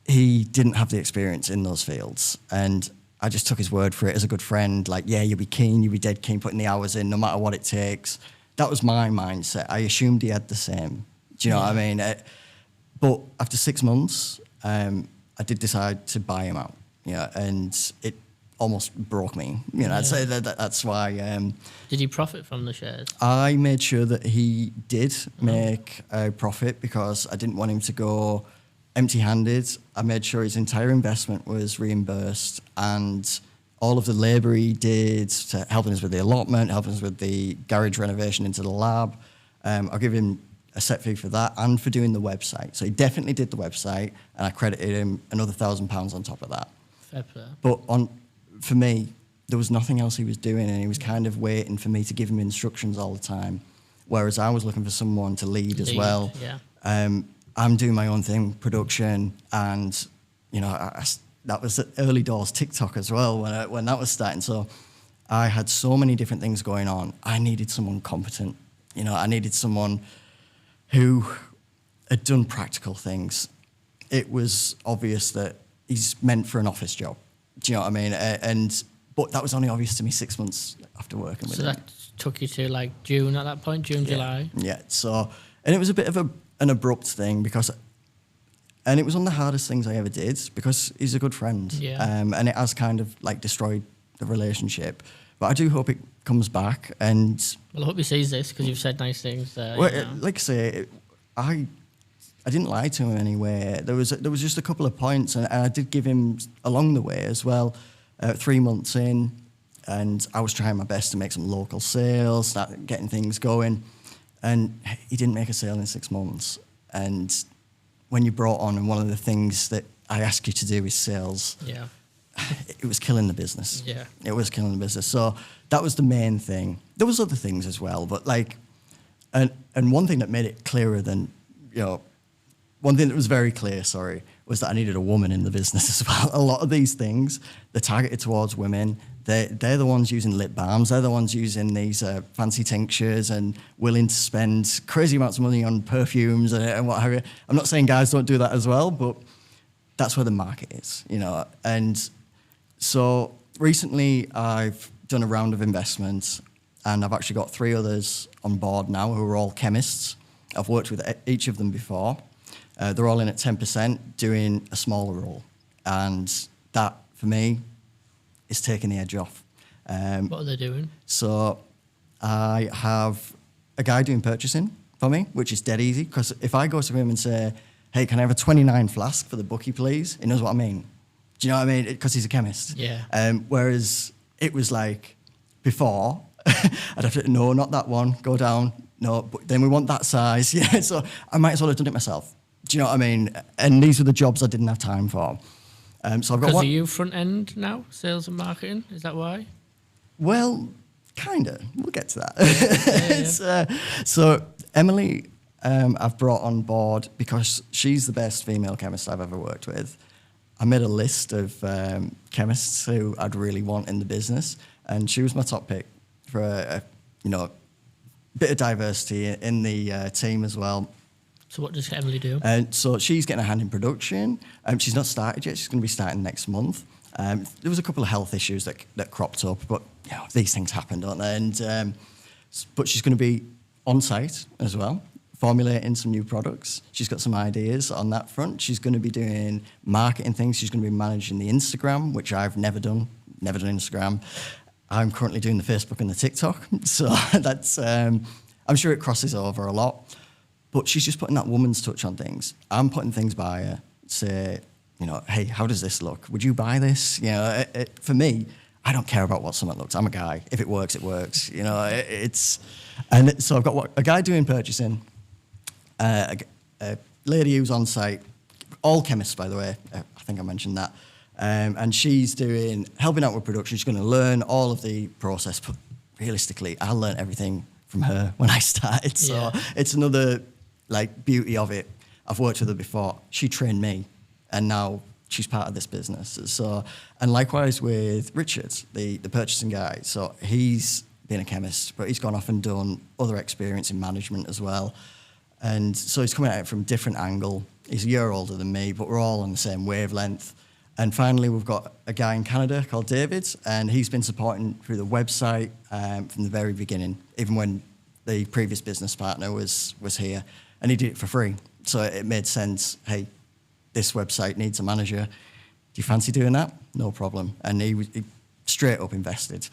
he didn't have the experience in those fields. And I just took his word for it as a good friend. You'll be keen, you'll be dead keen, putting the hours in, no matter what it takes. That was my mindset. I assumed he had the same. Do you know what I mean? But after 6 months, I did decide to buy him out. And it almost broke me. I'd say that's why. Did he profit from the shares? I made sure that he did make a profit because I didn't want him to go empty-handed. I made sure his entire investment was reimbursed, and all of the labour he did to helping us with the allotment, helping us with the garage renovation into the lab. I'll give him a set fee for that and for doing the website. So he definitely did the website, and I credited him another £1,000 on top of that. Fair play. But for me, there was nothing else he was doing, and he was kind of waiting for me to give him instructions all the time, whereas I was looking for someone to lead as well. Yeah. I'm doing my own thing, production, and that was at early doors TikTok as well when that was starting. So I had so many different things going on. I needed someone competent. I needed someone who had done practical things. It was obvious that he's meant for an office job. Do you know what I mean? But that was only obvious to me 6 months after working with him. So that took you to June at that point, July? Yeah. So, and it was a bit of an abrupt thing and it was one of the hardest things I ever did because he's a good friend. Yeah. And it has kind of destroyed the relationship. But I do hope it comes back. And Well, I hope he sees this because you've said nice things there. like I say, I didn't lie to him anyway. There was just a couple of points, and I did give him along the way as well. 3 months in, and I was trying my best to make some local sales, start getting things going, and he didn't make a sale in 6 months. And when you brought on, and one of the things that I ask you to do is sales, Yeah. it was killing the business. Yeah. It was killing the business. So that was the main thing. There was other things as well, but and one thing that made it clearer than, one thing that was very clear, was that I needed a woman in the business as well. A lot of these things, they're targeted towards women. They're the ones using lip balms. They're the ones using these fancy tinctures and willing to spend crazy amounts of money on perfumes and what have you. I'm not saying guys don't do that as well, but that's where the market is, And so recently I've done a round of investments, and I've actually got 3 others on board now who are all chemists. I've worked with each of them before. They're all in at 10%, doing a smaller role. And that, for me, is taking the edge off. What are they doing? So I have a guy doing purchasing for me, which is dead easy, because if I go to him and say, hey, can I have a 29 flask for the bookie, please? He knows what I mean. Do you know what I mean? Because he's a chemist. Yeah. Whereas it was like before, I'd have to, no, not that one, go down, no, but then we want that size. Yeah, so I might as well have done it myself. Do you know what I mean? And these were the jobs I didn't have time for. So I've got Because one. are you front end now, sales and marketing? Is that why? Well, kind of. We'll get to that. Yeah. So Emily, I've brought on board because she's the best female chemist I've ever worked with. I made a list of chemists who I'd really want in the business, and she was my top pick for a bit of diversity in the team as well. So what does Emily do? And so she's getting a hand in production. She's not started yet. She's going to be starting next month. There was a couple of health issues that cropped up, but these things happen, don't they? And but she's going to be on site as well, formulating some new products. She's got some ideas on that front. She's going to be doing marketing things. She's going to be managing the Instagram, which I've never done Instagram. I'm currently doing the Facebook and the TikTok. So that's, I'm sure it crosses over a lot. But she's just putting that woman's touch on things. I'm putting things by her, say, hey, how does this look? Would you buy this? For me, I don't care about what something looks. I'm a guy. If it works, it works. And so I've got a guy doing purchasing, a lady who's on site, all chemists, by the way. I think I mentioned that. And she's helping out with production. She's going to learn all of the process. But realistically, I learned everything from her when I started. So it's another beauty of it. I've worked with her before. She trained me, and now she's part of this business. So, and likewise with Richard, the purchasing guy. So he's been a chemist, but he's gone off and done other experience in management as well. And so he's coming at it from a different angle. He's a year older than me, but we're all on the same wavelength. And finally, we've got a guy in Canada called David, and he's been supporting through the website from the very beginning, even when the previous business partner was here, and he did it for free. So it made sense. Hey, this website needs a manager. Do you fancy doing that? No problem. And he straight up invested.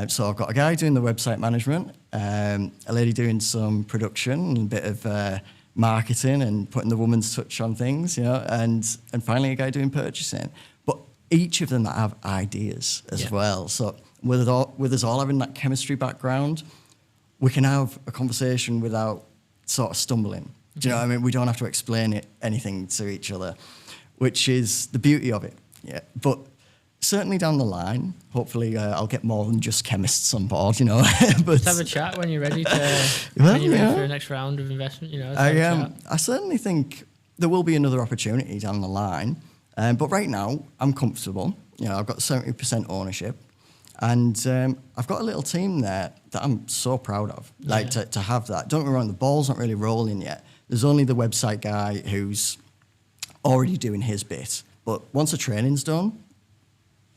So I've got a guy doing the website management, a lady doing some production and a bit of marketing and putting the woman's touch on things, and finally a guy doing purchasing. But each of them that have ideas as well. So with us all having that chemistry background, we can have a conversation without sort of stumbling. Do you know what I mean? We don't have to explain anything to each other, which is the beauty of it. Yeah, but certainly down the line, hopefully I'll get more than just chemists on board, But Just have a chat when you're ready ready for the next round of investment. I certainly think there will be another opportunity down the line, but right now I'm comfortable. I've got 70% ownership, and I've got a little team there that I'm so proud of. To have that. Don't get me wrong, the ball's not really rolling yet. There's only the website guy who's already doing his bit, but once the training's done,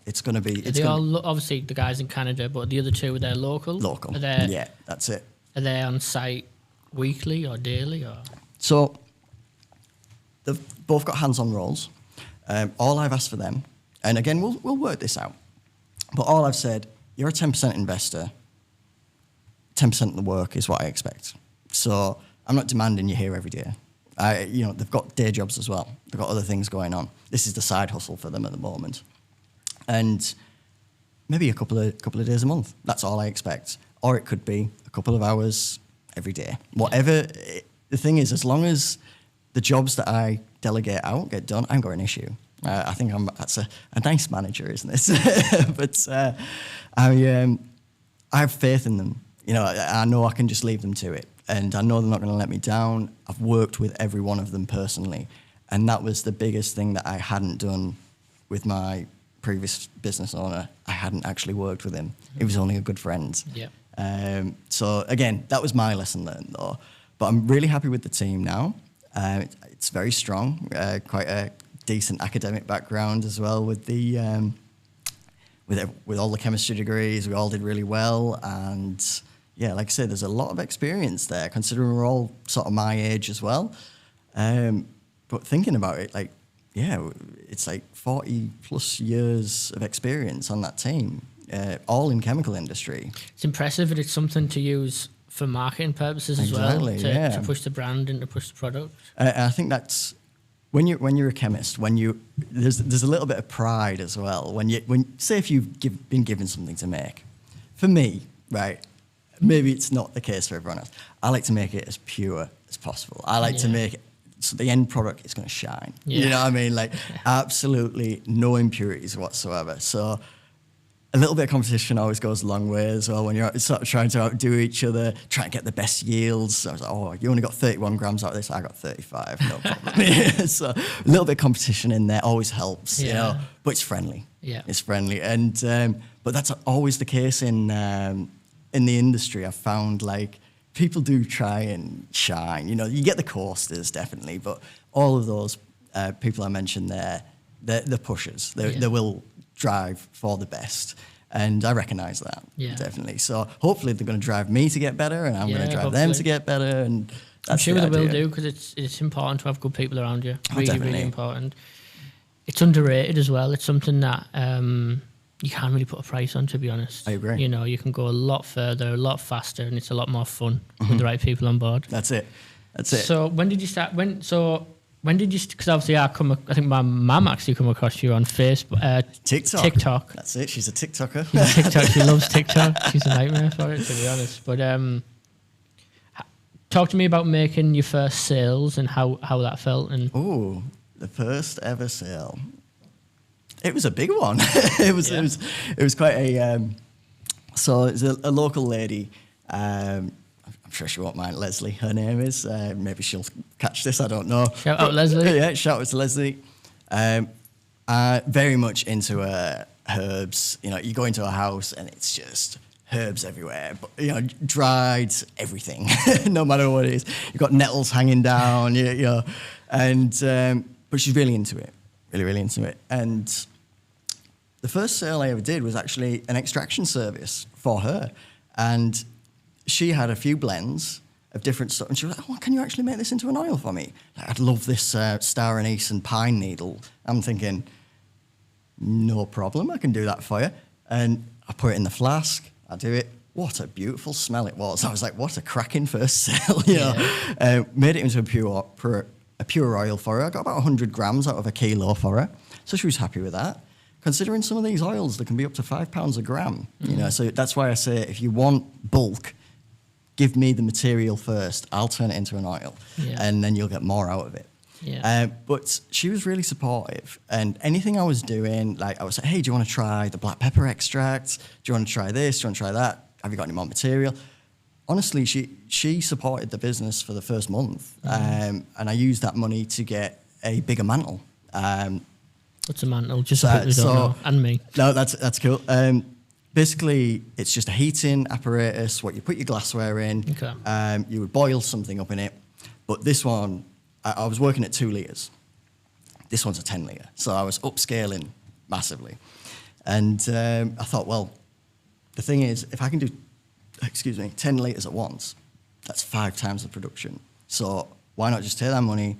it's going to be... Obviously, the guys in Canada, but the other two, are they local? Local, yeah, that's it. Are they on site weekly or daily? Or? So, they've both got hands-on roles. All I've asked for them, and again, we'll work this out, but all I've said, you're a 10% investor, 10% of the work is what I expect. So, I'm not demanding you here every day. They've got day jobs as well. They've got other things going on. This is the side hustle for them at the moment. And maybe a couple of days a month. That's all I expect. Or it could be a couple of hours every day. Whatever. The thing is, as long as the jobs that I delegate out get done, I haven't got an issue. I think that's a nice manager, isn't it? But I have faith in them. I know I can just leave them to it. And I know they're not going to let me down. I've worked with every one of them personally. And that was the biggest thing that I hadn't done with my previous business owner. I hadn't actually worked with him. He was only a good friend. Yeah. So again, that was my lesson learned though. But I'm really happy with the team now. It's very strong, quite a decent academic background as well with the with all the chemistry degrees. We all did really well, and yeah, like I said, there's a lot of experience there, considering we're all sort of my age as well. But thinking about it, it's 40 plus years of experience on that team. all in chemical industry. It's impressive that it's something to use for marketing purposes as well, to push the brand and to push the product. I think that's when you're a chemist, there's a little bit of pride as well. When say if you've been given something to make, for me, right, maybe it's not the case for everyone else. I like to make it as pure as possible. I like to make it so the end product is going to shine. You know what I mean? Like absolutely no impurities whatsoever. So a little bit of competition always goes a long way as well when you're sort of trying to outdo each other, trying to get the best yields. So I was like, oh, you only got 31 grams out of this, I got 35, no problem. So a little bit of competition in there always helps, you know, but it's friendly. Yeah. It's friendly. And but that's always the case in the industry. I've found like people do try and shine. You know, you get the coasters definitely, but all of those people I mentioned there, they're pushers. They will drive for the best. And I recognise that, definitely. So hopefully they're going to drive me to get better and I'm going to drive them to get better. And I'm sure they will do, because it's important to have good people around you. Really important. It's underrated as well. It's something that you can't really put a price on, to be honest. I agree. You know, you can go a lot further, a lot faster, and it's a lot more fun with the right people on board. That's it. So when did you start? When did you? Because obviously I think my mum actually come across you on Facebook, TikTok. That's it. She's a TikToker. She loves TikTok. She's a nightmare for it, to be honest. But talk to me about making your first sales and how that felt. And the first ever sale. It was a big one. It was quite a. So it's a local lady. I'm sure she won't mind. Leslie, her name is. Maybe she'll catch this. I don't know. Shout out Leslie. Yeah, shout out to Leslie. Very much into herbs. You know, you go into a house and it's just herbs everywhere. But, you know, dried everything, no matter what it is. You've got nettles hanging down. You know, and but she's really into it. Really into it. And the first sale I ever did was actually an extraction service for her, and she had a few blends of different stuff, and she was like, "Oh, can you actually make this into an oil for me? Like, I'd love this star anise and pine needle." I'm thinking, no problem, I can do that for you. And I put it in the flask, I do it. What a beautiful smell it was. I was like, what a cracking first sale, you know. Made it into a pure oil for her. I got about 100 grams out of a kilo for her. So she was happy with that. Considering some of these oils, they can be up to £5 a gram, you know. So that's why I say, if you want bulk, give me the material first. I'll turn it into an oil, and then you'll get more out of it. But she was really supportive, and anything I was doing, like I was like, hey, do you want to try the black pepper extract? Do you want to try this? Do you want to try that? Have you got any more material? Honestly, she supported the business for the first month, and I used that money to get a bigger mantle. What's a mantle? Just so people don't know. And me. No, that's cool. Basically, it's just a heating apparatus, what you put your glassware in. Okay. You would boil something up in it. But this one, I was working at 2 litres. This one's a 10 litre. So I was upscaling massively. And I thought, well, the thing is, if I can do, 10 litres at once, that's 5 times the production. So why not just take that money,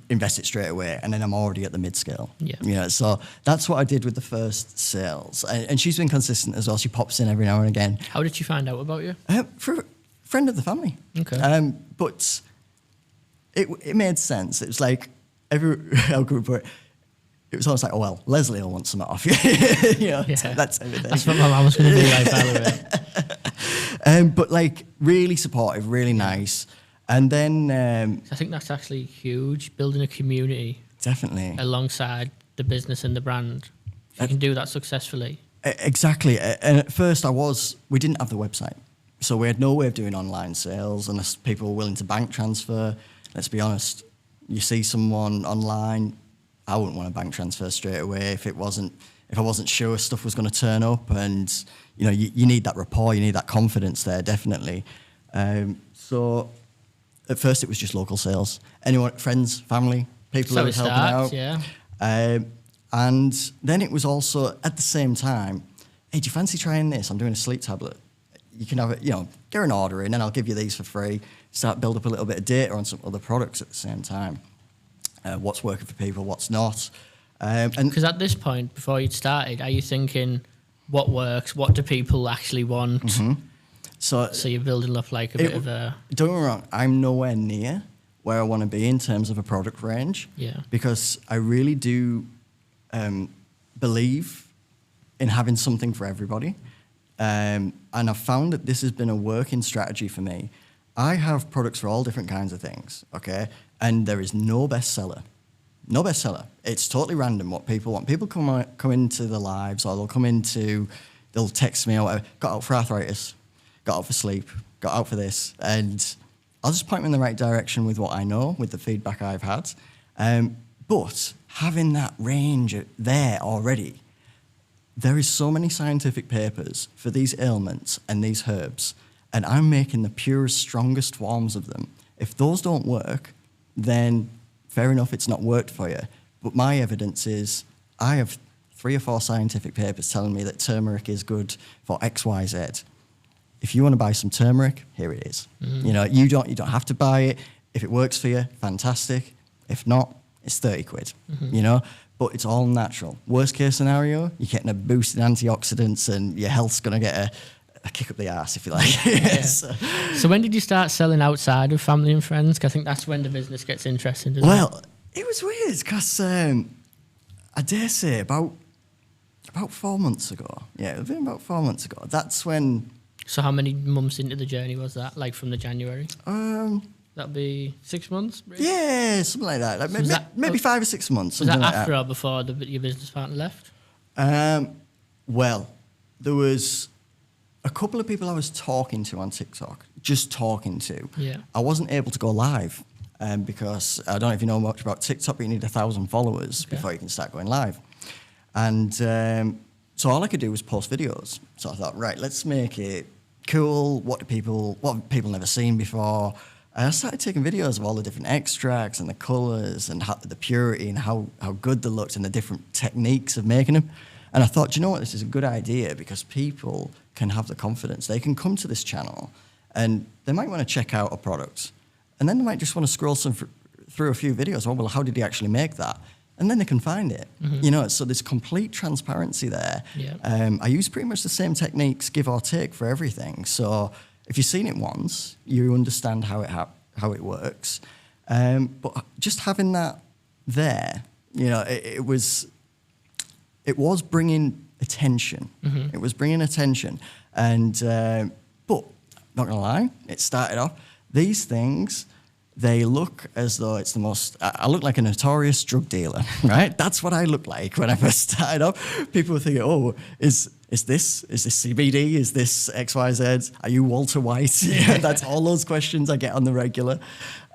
invest it straight away, and then I'm already at the mid-scale. Yeah. You know, so that's what I did with the first sales. And she's been consistent as well. She pops in every now and again. How did she find out about you? For a friend of the family. Okay. But it made sense. It was like, how could we put it? It was almost like, oh, well, Leslie will want some off you. You know, that's everything. That's what my mum was going to be like, by the way. But like, really supportive, really nice. And then I think that's actually huge, building a community. Definitely. Alongside the business and the brand. If you can do that successfully. Exactly. And at first we didn't have the website. So we had no way of doing online sales unless people were willing to bank transfer. Let's be honest, you see someone online, I wouldn't want to bank transfer straight away if I wasn't sure stuff was going to turn up. And, you know, you need that rapport, you need that confidence there, definitely. So at first it was just local sales. Anyone, friends, family, people who were helping out. Yeah. And then it was also, at the same time, hey, do you fancy trying this? I'm doing a sleep tablet. You can have it, you know, get an order in and I'll give you these for free. Build up a little bit of data on some other products at the same time. What's working for people, what's not. Because at this point, before you'd started, are you thinking, what works, what do people actually want. So You're building up like a bit of a... Don't get me wrong, I'm nowhere near where I want to be in terms of a product range. Yeah. Because I really do believe in having something for everybody. And I've found that this has been a working strategy for me. I have products for all different kinds of things, okay? And there is no bestseller. No bestseller. It's totally random what people want. People come into the lives, or they'll text me or whatever, got out for arthritis, got out for sleep, got out for this. And I'll just point them in the right direction with what I know, with the feedback I've had. But having that range there already, there is so many scientific papers for these ailments and these herbs, and I'm making the purest, strongest forms of them. If those don't work, then fair enough, it's not worked for you. But my evidence is I have 3 or 4 scientific papers telling me that turmeric is good for X, Y, Z. If you want to buy some turmeric, here it is. You know, you don't have to buy it. If it works for you, fantastic. If not, it's 30 quid, you know? But it's all natural. Worst case scenario, you're getting a boost in antioxidants and your health's going to get a kick up the arse, if you like. So when did you start selling outside of family and friends? 'Cause I think that's when the business gets interesting, doesn't it? Well, it was weird because I dare say about 4 months ago. Yeah, it was been about 4 months ago. That's when... So how many months into the journey was that? Like from the January? That'd be 6 months? Really? Yeah, something like that. Like maybe 5 or 6 months. Was that like after or before your business partner left? Well, there was a couple of people I was talking to on TikTok, just talking to. Yeah. I wasn't able to go live because I don't know if you know much about TikTok, but you need 1,000 followers before you can start going live. And so all I could do was post videos. So I thought, right, let's make it cool. What have people never seen before? And I started taking videos of all the different extracts and the colours and the purity and how good they looked and the different techniques of making them. And I thought, you know what, this is a good idea because people can have the confidence. They can come to this channel and they might want to check out a product. And then they might just want to scroll through a few videos. Oh, well, how did he actually make that? And then they can find it. You know, so there's complete transparency there. Yeah. I use pretty much the same techniques, give or take, for everything. So if you've seen it once, you understand how it works. But just having that there, you know, it was bringing attention. It was bringing attention. And, but not gonna lie, it started off, these things, they look as though it's the most, I look like a notorious drug dealer, right? That's what I look like when I first started off. People were thinking, oh, is this CBD? Is this XYZ? Are you Walter White? Yeah, that's all those questions I get on the regular.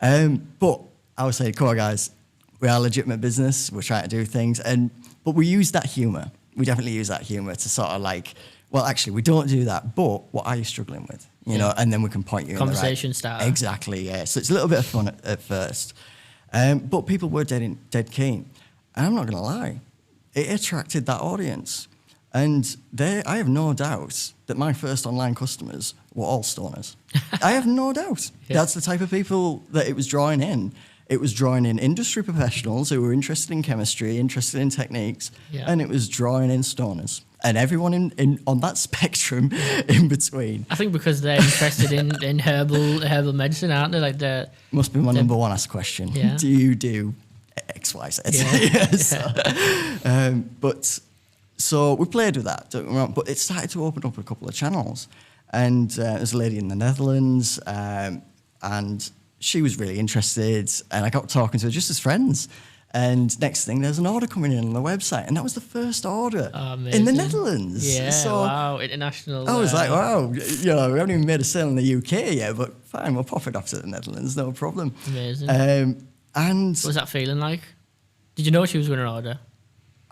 But I would say, come on, guys, we are a legitimate business. We're trying to do things. But we use that humour. We definitely use that humour to sort of like, well, actually, we don't do that, but what are you struggling with? You know, and then we can point you Conversation in the right... starter. Exactly, yeah. So it's a little bit of fun at first. But people were dead keen. And I'm not going to lie, it attracted that audience. And I have no doubt that my first online customers were all stoners. I have no doubt. Yeah. That's the type of people that it was drawing in. It was drawing in industry professionals who were interested in chemistry, interested in techniques, and it was drawing in stoners. And everyone in on that spectrum in between. I think because they're interested in herbal medicine, aren't they? Like must be my number one asked question. Yeah. Do you do X, Y, Z? Yeah. So we played with that, don't get me wrong, but it started to open up a couple of channels. And there's a lady in the Netherlands, and she was really interested, and I got talking to her just as friends. And next thing, there's an order coming in on the website, and that was the first order in the Netherlands. Yeah, so wow, international. I was like, wow, you know, we haven't even made a sale in the UK yet, but fine, we'll pop it off to the Netherlands, no problem. Amazing. And what was that feeling like? Did you know she was going to order?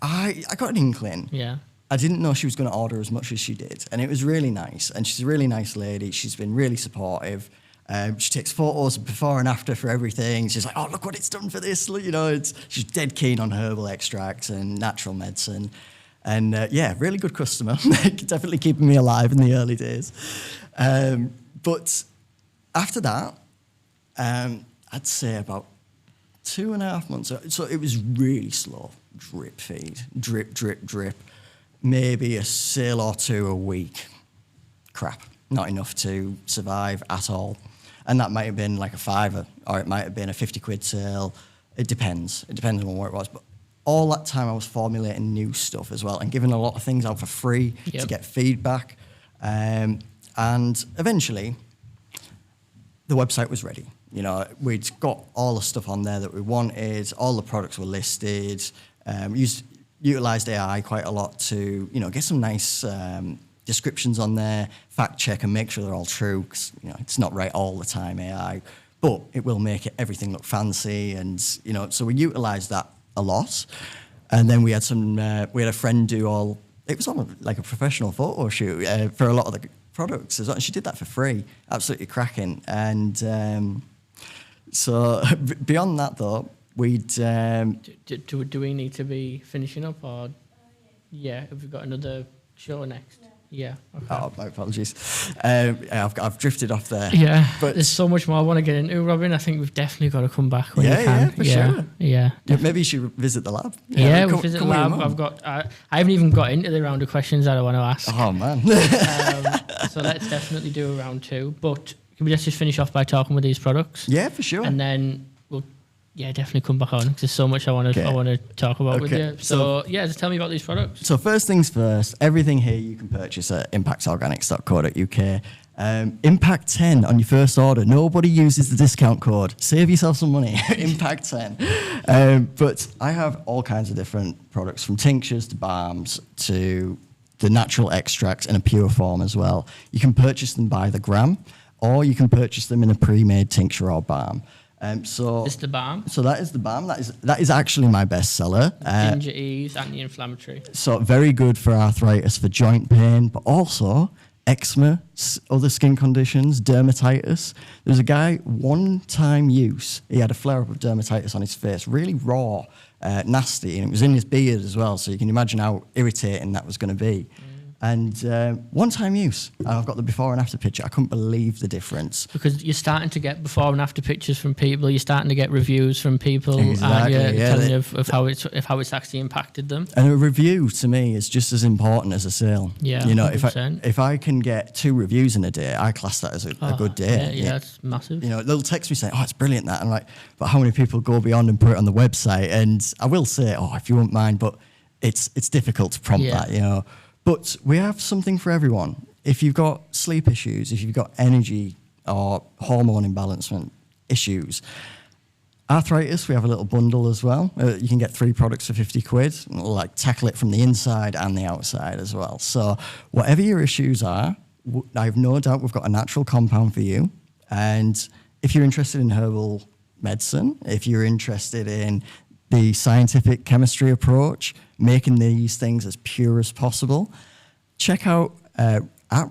I got an inkling. Yeah. I didn't know she was going to order as much as she did, and it was really nice. And she's a really nice lady. She's been really supportive. She takes photos before and after for everything. She's like, oh, look what it's done for this. You know, she's dead keen on herbal extracts and natural medicine. And yeah, really good customer. Definitely keeping me alive in the early days. But after that, I'd say about 2.5 months. So it was really slow. Drip feed, drip, drip, drip. maybe a sale or two a week. Crap, not enough to survive at all. And that might have been like a £5, or it might have been a 50 quid sale. It depends. It depends on what it was. But all that time I was formulating new stuff as well and giving a lot of things out for free to get feedback. And eventually, the website was ready. You know, we'd got all the stuff on there that we wanted. All the products were listed. Utilised AI quite a lot to, you know, get some nice descriptions on there, fact check and make sure they're all true, because, you know, it's not right all the time, AI, but it will make everything look fancy. And, you know, so we utilised that a lot. And then we had a friend do it was on like a professional photo shoot for a lot of the products as well. And she did that for free, absolutely cracking. And so beyond that though, we'd... Do we need to be finishing up, or have we got another show next? Yeah. Okay. Oh, my apologies. I've drifted off there. Yeah, but there's so much more I want to get into, Robin. I think we've definitely got to come back when we can. Yeah, for sure. Yeah. Maybe you should visit the lab. We'll visit the lab. I haven't even got into the round of questions that I want to ask. Oh, man. So let's definitely do a round 2. But can we just finish off by talking with these products? Yeah, for sure. And then we'll definitely come back on, because there's so much I want to talk about with you. So just tell me about these products. So first things first, everything here you can purchase at impactorganics.co.uk. Impact 10 on your first order. Nobody uses the discount code. Save yourself some money. Impact 10. But I have all kinds of different products, from tinctures to balms to the natural extracts in a pure form as well. You can purchase them by the gram, or you can purchase them in a pre-made tincture or balm. So it's the balm. So that is the balm. That is actually my best seller. Ginger ease, anti-inflammatory. So very good for arthritis, for joint pain, but also eczema, other skin conditions, dermatitis. There was a guy, one-time use, he had a flare-up of dermatitis on his face, really raw, nasty, and it was in his beard as well, so you can imagine how irritating that was going to be. And one-time use. I've got the before and after picture. I couldn't believe the difference. Because you're starting to get before and after pictures from people. You're starting to get reviews from people, exactly, telling you of how it's actually impacted them. And a review to me is just as important as a sale. Yeah, you know, 100%. if I can get 2 reviews in a day, I class that as a good day. Yeah, that's massive. You know, they'll text me saying, "Oh, it's brilliant that," and I'm like, but how many people go beyond and put it on the website? And I will say, "Oh, if you won't mind," but it's difficult to prompt that, you know. But we have something for everyone. If you've got sleep issues, if you've got energy or hormone imbalancement issues, arthritis, we have a little bundle as well. You can get 3 products for 50 quid. We'll like tackle it from the inside and the outside as well. So whatever your issues are, I have no doubt we've got a natural compound for you. And if you're interested in herbal medicine, if you're interested in the scientific chemistry approach, making these things as pure as possible, check out at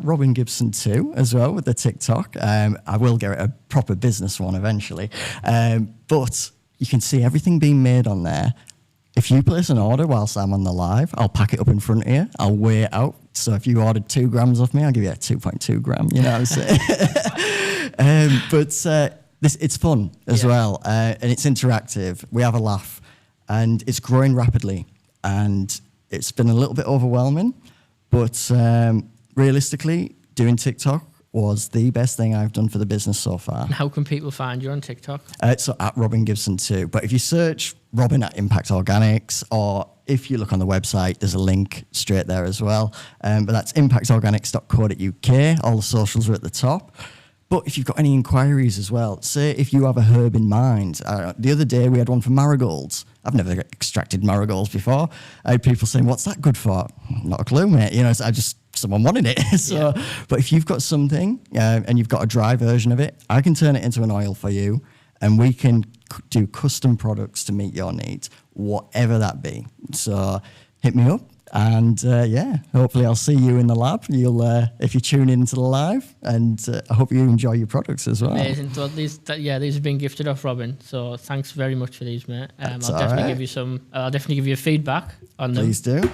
Robin Gibson 2 as well with the TikTok. I will get a proper business one eventually. But you can see everything being made on there. If you place an order whilst I'm on the live, I'll pack it up in front of you. I'll weigh it out. So if you ordered 2 grams off me, I'll give you a 2.2 gram. You know what I'm saying? But it's fun as well. And it's interactive. We have a laugh. And it's growing rapidly. And it's been a little bit overwhelming. But realistically, doing TikTok was the best thing I've done for the business so far. And how can people find you on TikTok? So at Robin Gibson 2. But if you search Robin at Impact Organics, or if you look on the website, there's a link straight there as well. But that's impactorganics.co.uk. All the socials are at the top. But if you've got any inquiries as well, say if you have a herb in mind. The other day we had one for marigolds. I've never extracted marigolds before. I had people saying, "What's that good for?" Not a clue, mate. You know, so someone wanted it. But if you've got something and you've got a dry version of it, I can turn it into an oil for you, and we can do custom products to meet your needs, whatever that be. So hit me up. And hopefully I'll see you in the lab. You'll if you tune into the live, and I hope you enjoy your products as well. Amazing. So these have been gifted off Robin. So thanks very much for these, mate. I'll definitely give you I'll definitely give you feedback on them. Please do.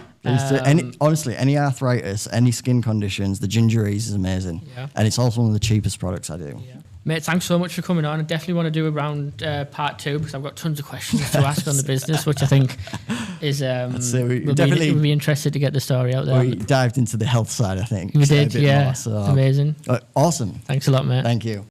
Honestly, any arthritis, any skin conditions, the ginger ease is amazing, and it's also one of the cheapest products I do. Yeah. Mate, thanks so much for coming on. I definitely want to do a round part 2 because I've got tons of questions to ask on the business, which I think is we'll be interested to get the story out there. We dived into the health side, I think. We did, a bit yeah. more, so. Amazing. Awesome. Thanks a lot, mate. Thank you.